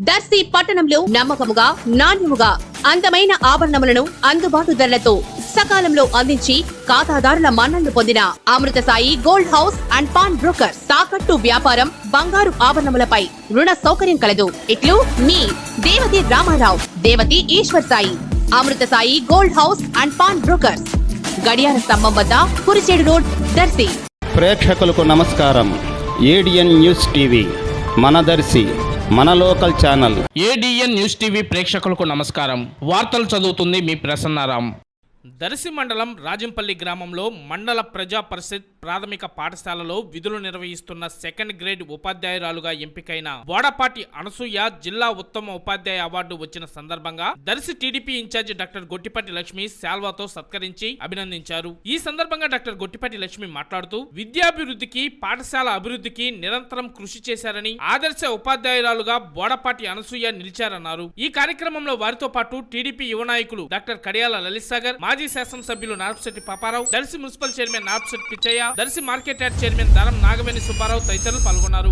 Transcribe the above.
దర్శి పట్టణంలో నమ్మకముగా నాణ్యముగా అందమైన ఆభరణములను అందుబాటు ధరలతో సకాలంలో అందించి ఖాతాదారుల మన్ననలు పొందిన Amrutha Sai gold house and pawn broker. తాకట్టు వ్యాపారం, బంగారు ఆభరణములపై రుణ సౌకర్యం కలదు. ఇట్లు మీ Devathi Ramarao, Devathi Eshwar Sai. Amrutha Sai gold house and pawn brokers, గడియార స్తంభం వద్ద కురిచేడు రోడ్, దర్శి. ప్రేక్షకులకు నమస్కారం. ఏడిఎన్ న్యూస్ టీవీ మన దర్శి, మన local channel. ADN news TV ప్రేక్షకులకు నమస్కారం. వార్తలు చదువుతుంది మీ ప్రసన్నారాం. దర్శి మండలం రాజంపల్లి గ్రామంలో మండల ప్రజా పరిషత్ ప్రాథమిక పాఠశాలలో విధులు నిర్వహిస్తున్న సెకండ్ గ్రేడ్ ఉపాధ్యాయురాలుగా ఎంపికైన బోడపాటి అనసూయ జిల్లా ఉత్తమ ఉపాధ్యాయ అవార్డు వచ్చిన సందర్భంగా Darsi TDP incharge doctor Gottipati Lakshmi శాల్వాతో సత్కరించి అభినందించారు. ఈ సందర్భంగా డాక్టర్ గొట్టిపాటి లక్ష్మి మాట్లాడుతూ విద్యాభివృద్ధికి, పాఠశాల అభివృద్ధికి నిరంతరం కృషి చేశారని, ఆదర్శ ఉపాధ్యాయురాలుగా బోడపాటి అనసూయ నిలిచారన్నారు. ఈ కార్యక్రమంలో వారితో పాటు టీడీపీ యువ నాయకులు డాక్టర్ కడియాల లలిత్ సాగర్, మాజీ శాసనసభ్యులు Narpasetti Paparao, Darsi municipal chairman Narpasetti Pichaiah, Darsi market yard chairman Daram Nagaveni Subbarao తదితరులు పాల్గొన్నారు.